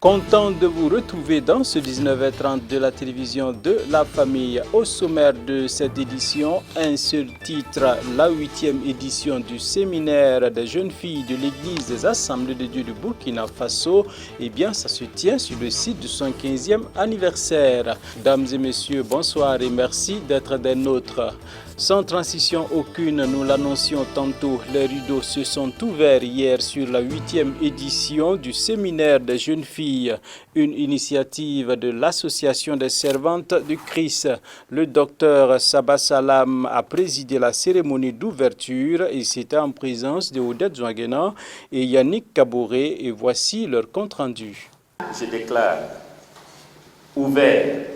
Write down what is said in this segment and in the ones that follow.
Content de vous retrouver dans ce 19h30 de la télévision de la famille. Au sommaire de cette édition, un seul titre, la 8e édition du séminaire des jeunes filles de l'église des Assemblées de Dieu du Burkina Faso. Eh bien, ça se tient sur le site de son 15e anniversaire. Dames et messieurs, bonsoir et merci d'être des nôtres. Sans transition aucune, nous l'annoncions tantôt, les rideaux se sont ouverts hier sur la 8e édition du séminaire des jeunes filles, une initiative de l'Association des servantes du Christ. Le docteur Saba Salam a présidé la cérémonie d'ouverture et c'était en présence de Odette Zouangena et Yannick Kaboré et voici leur compte-rendu. Je déclare ouvert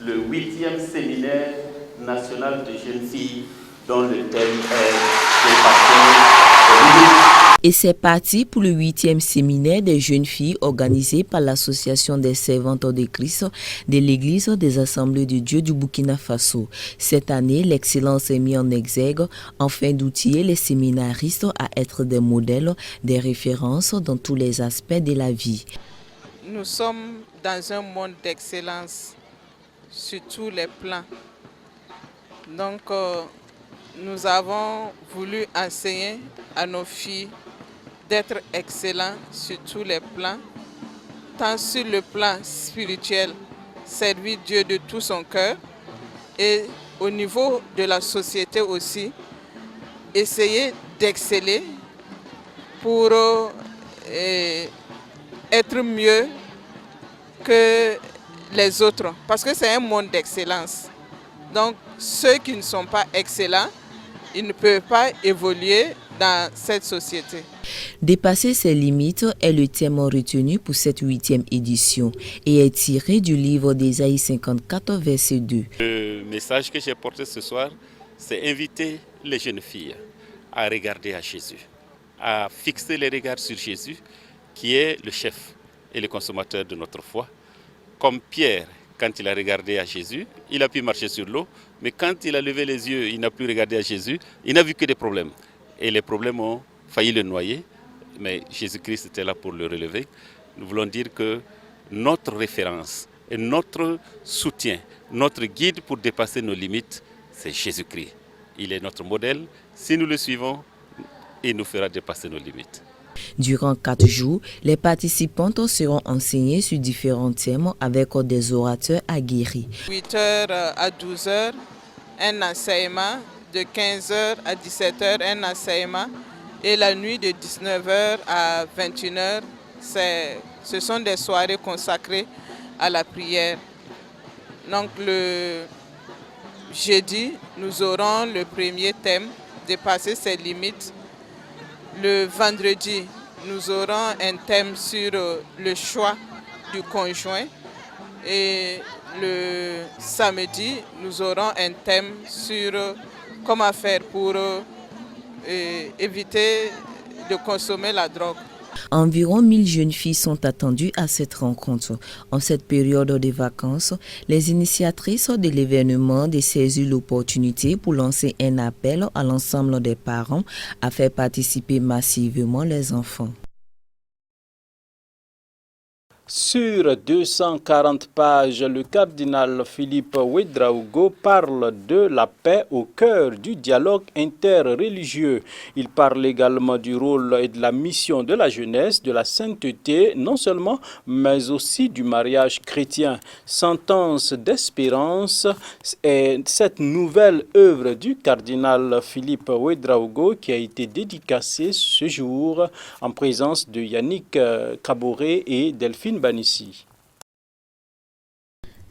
le 8e séminaire national de jeunes filles dont le thème est Et c'est parti pour le 8e séminaire des jeunes filles organisé par l'Association des servantes de Christ de l'Église des Assemblées de Dieu du Burkina Faso. Cette année, l'excellence est mise en exergue afin d'outiller les séminaristes à être des modèles, des références dans tous les aspects de la vie. Nous sommes dans un monde d'excellence sur tous les plans. Donc, nous avons voulu enseigner à nos filles d'être excellents sur tous les plans, tant sur le plan spirituel, servir Dieu de tout son cœur, et au niveau de la société aussi, essayer d'exceller pour être mieux que les autres, parce que c'est un monde d'excellence. Donc, ceux qui ne sont pas excellents, ils ne peuvent pas évoluer dans cette société. Dépasser ses limites est le thème retenu pour cette 8e édition et est tiré du livre d'Ésaïe 54, verset 2. Le message que j'ai porté ce soir, c'est inviter les jeunes filles à regarder à Jésus, à fixer les regards sur Jésus, qui est le chef et le consommateur de notre foi. Comme Pierre, quand il a regardé à Jésus, il a pu marcher sur l'eau, mais quand il a levé les yeux, il n'a plus regardé à Jésus, il n'a vu que des problèmes. Et les problèmes ont failli le noyer, mais Jésus-Christ était là pour le relever. Nous voulons dire que notre référence et notre soutien, notre guide pour dépasser nos limites, c'est Jésus-Christ. Il est notre modèle. Si nous le suivons, il nous fera dépasser nos limites. Durant 4 jours, les participantes seront enseignées sur différents thèmes avec des orateurs aguerris. 8h à 12h, un enseignement. De 15h à 17h, un enseignement. Et la nuit de 19h à 21h, ce sont des soirées consacrées à la prière. Donc le jeudi, nous aurons le premier thème, dépasser ses limites. Le vendredi, nous aurons un thème sur le choix du conjoint. Et le samedi, nous aurons un thème sur comment faire pour éviter de consommer la drogue. Environ 1000 jeunes filles sont attendues à cette rencontre. En cette période de vacances, les initiatrices de l'événement ont saisi l'opportunité pour lancer un appel à l'ensemble des parents à faire participer massivement les enfants. Sur 240 pages, le cardinal Philippe Ouédraogo parle de la paix au cœur du dialogue interreligieux. Il parle également du rôle et de la mission de la jeunesse, de la sainteté, non seulement, mais aussi du mariage chrétien. Sentence d'espérance est cette nouvelle œuvre du cardinal Philippe Ouédraogo qui a été dédicacée ce jour en présence de Yannick Kaboré et Delphine Banissi.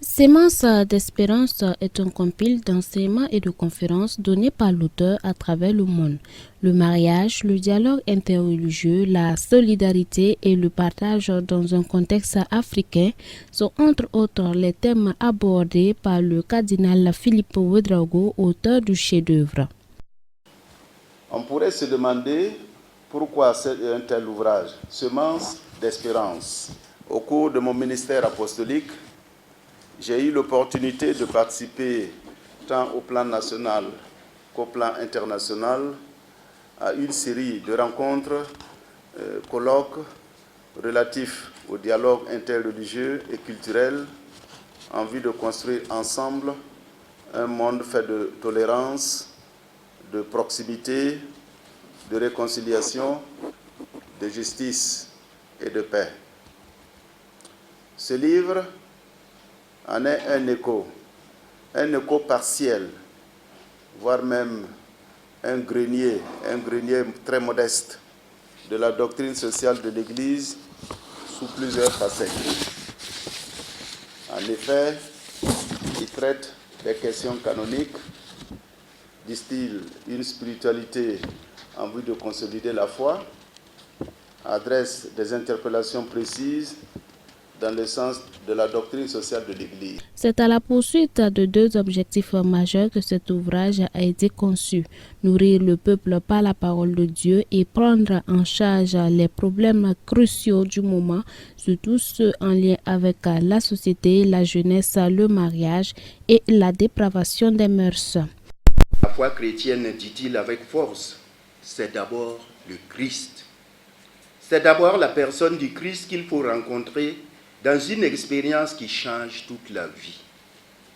Sémence d'espérance est un compil d'enseignements et de conférences donnés par l'auteur à travers le monde. Le mariage, le dialogue interreligieux, la solidarité et le partage dans un contexte africain sont entre autres les thèmes abordés par le cardinal Philippe Ouédraogo, auteur du chef-d'œuvre. On pourrait se demander pourquoi un tel ouvrage, Sémence d'espérance. Au cours de mon ministère apostolique, j'ai eu l'opportunité de participer tant au plan national qu'au plan international à une série de rencontres, colloques relatif au dialogue interreligieux et culturel en vue de construire ensemble un monde fait de tolérance, de proximité, de réconciliation, de justice et de paix. Ce livre en est un écho partiel, voire même un grenier très modeste de la doctrine sociale de l'Église sous plusieurs facettes. En effet, il traite des questions canoniques, distille une spiritualité en vue de consolider la foi, adresse des interpellations précises dans le sens de la doctrine sociale de l'Église. C'est à la poursuite de deux objectifs majeurs que cet ouvrage a été conçu: nourrir le peuple par la parole de Dieu et prendre en charge les problèmes cruciaux du moment, surtout ceux en lien avec la société, la jeunesse, le mariage et la dépravation des mœurs. La foi chrétienne, dit-il avec force, c'est d'abord le Christ. C'est d'abord la personne du Christ qu'il faut rencontrer dans une expérience qui change toute la vie.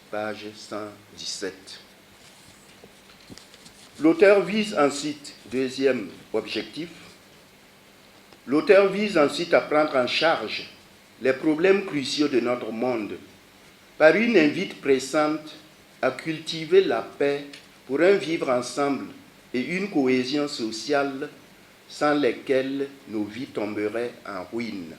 Page 117. L'auteur vise ensuite, deuxième objectif, l'auteur vise ensuite à prendre en charge les problèmes cruciaux de notre monde par une invite pressante à cultiver la paix pour un vivre ensemble et une cohésion sociale sans lesquelles nos vies tomberaient en ruine.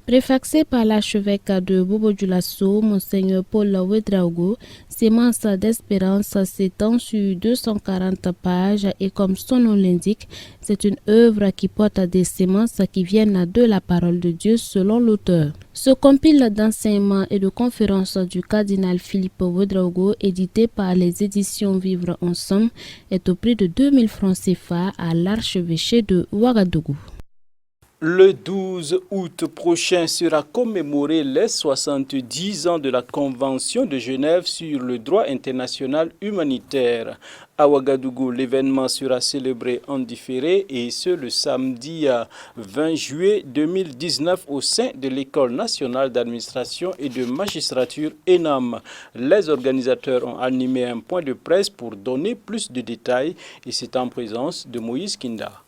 Préfaxé par l'archevêque de Bobo-Dioulasso, Monseigneur Paul Ouédraogo, Sémence d'espérance s'étend sur 240 pages et comme son nom l'indique, c'est une œuvre qui porte des sémences qui viennent de la parole de Dieu selon l'auteur. Ce compile d'enseignements et de conférences du cardinal Philippe Ouédraogo, édité par les éditions Vivre Ensemble, est au prix de 2000 francs CFA à l'archevêché de Ouagadougou. Le 12 août prochain sera commémoré les 70 ans de la Convention de Genève sur le droit international humanitaire. À Ouagadougou, l'événement sera célébré en différé et ce le samedi 20 juillet 2019 au sein de l'École nationale d'administration et de magistrature ENAM. Les organisateurs ont animé un point de presse pour donner plus de détails et c'est en présence de Moïse Kinda.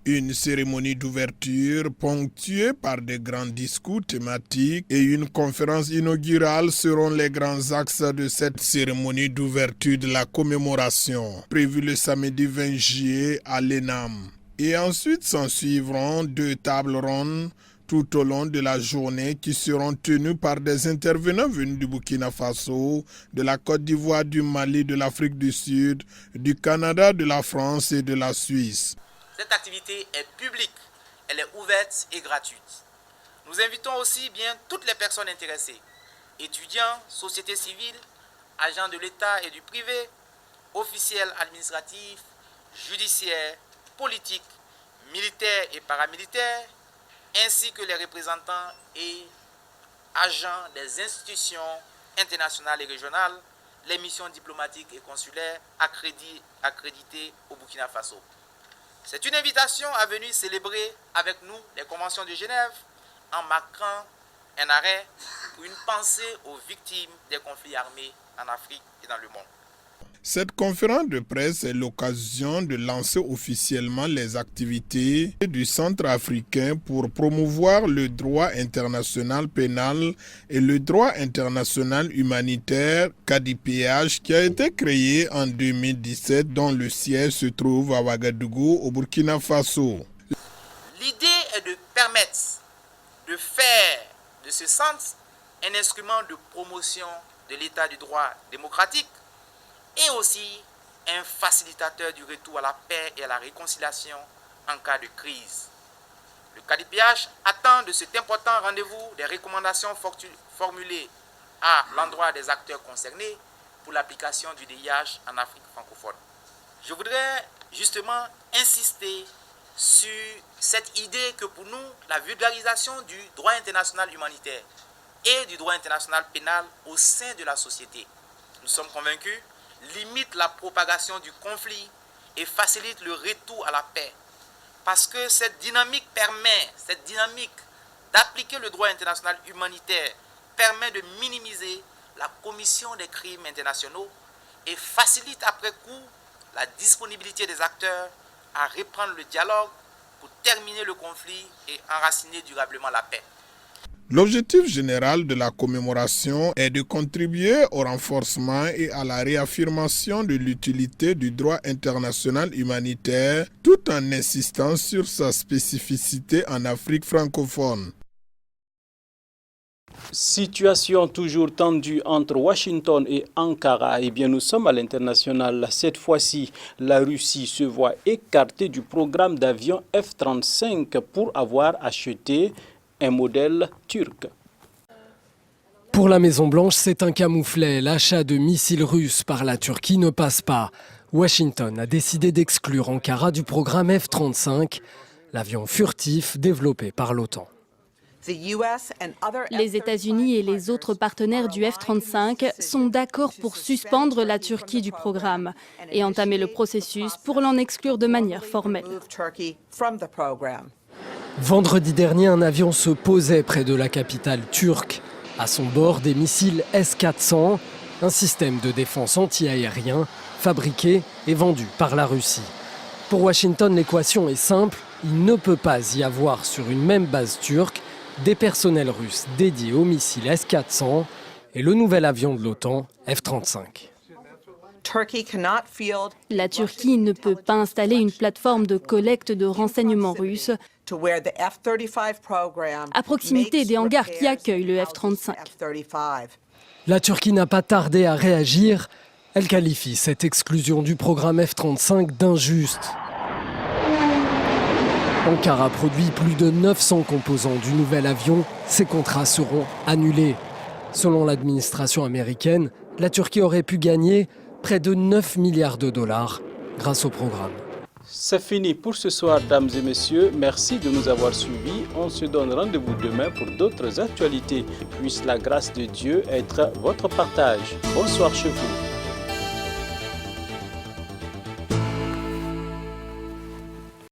Une cérémonie d'ouverture ponctuée par de grands discours thématiques et une conférence inaugurale seront les grands axes de cette cérémonie d'ouverture de la commémoration, prévue le samedi 20 juillet à l'ENAM. Et ensuite s'en suivront 2 tables rondes tout au long de la journée qui seront tenues par des intervenants venus du Burkina Faso, de la Côte d'Ivoire, du Mali, de l'Afrique du Sud, du Canada, de la France et de la Suisse. Cette activité est publique, elle est ouverte et gratuite. Nous invitons aussi bien toutes les personnes intéressées, étudiants, sociétés civiles, agents de l'État et du privé, officiels administratifs, judiciaires, politiques, militaires et paramilitaires, ainsi que les représentants et agents des institutions internationales et régionales, les missions diplomatiques et consulaires accréditées au Burkina Faso. C'est une invitation à venir célébrer avec nous les conventions de Genève en marquant un arrêt pour une pensée aux victimes des conflits armés en Afrique et dans le monde. Cette conférence de presse est l'occasion de lancer officiellement les activités du Centre africain pour promouvoir le droit international pénal et le droit international humanitaire (CADIPH) qui a été créé en 2017 dont le siège se trouve à Ouagadougou au Burkina Faso. L'idée est de permettre de faire de ce centre un instrument de promotion de l'état du droit démocratique et aussi un facilitateur du retour à la paix et à la réconciliation en cas de crise. Le CADIPH attend de cet important rendez-vous des recommandations formulées à l'endroit des acteurs concernés pour l'application du DIH en Afrique francophone. Je voudrais justement insister sur cette idée que pour nous, la vulgarisation du droit international humanitaire et du droit international pénal au sein de la société, nous sommes convaincus, limite la propagation du conflit et facilite le retour à la paix. Parce que cette dynamique d'appliquer le droit international humanitaire permet de minimiser la commission des crimes internationaux et facilite après coup la disponibilité des acteurs à reprendre le dialogue pour terminer le conflit et enraciner durablement la paix. L'objectif général de la commémoration est de contribuer au renforcement et à la réaffirmation de l'utilité du droit international humanitaire tout en insistant sur sa spécificité en Afrique francophone. Situation toujours tendue entre Washington et Ankara. Eh bien, nous sommes à l'international. Cette fois-ci, la Russie se voit écartée du programme d'avions F-35 pour avoir acheté un modèle turc. Pour la Maison-Blanche, c'est un camouflet. L'achat de missiles russes par la Turquie ne passe pas. Washington a décidé d'exclure Ankara du programme F-35, l'avion furtif développé par l'OTAN. Les États-Unis et les autres partenaires du F-35 sont d'accord pour suspendre la Turquie du programme et entamer le processus pour l'en exclure de manière formelle. Vendredi dernier, un avion se posait près de la capitale turque. À son bord, des missiles S-400, un système de défense anti-aérien fabriqué et vendu par la Russie. Pour Washington, l'équation est simple. Il ne peut pas y avoir sur une même base turque des personnels russes dédiés aux missiles S-400 et le nouvel avion de l'OTAN, F-35. La Turquie ne peut pas installer une plateforme de collecte de renseignements russes à proximité des hangars qui accueillent le F-35. La Turquie n'a pas tardé à réagir. Elle qualifie cette exclusion du programme F-35 d'injuste. Ankara produit plus de 900 composants du nouvel avion. Ces contrats seront annulés. Selon l'administration américaine, la Turquie aurait pu gagner près de 9 milliards de dollars grâce au programme. C'est fini pour ce soir, dames et messieurs. Merci de nous avoir suivis. On se donne rendez-vous demain pour d'autres actualités. Puisse la grâce de Dieu être votre partage. Bonsoir chez vous.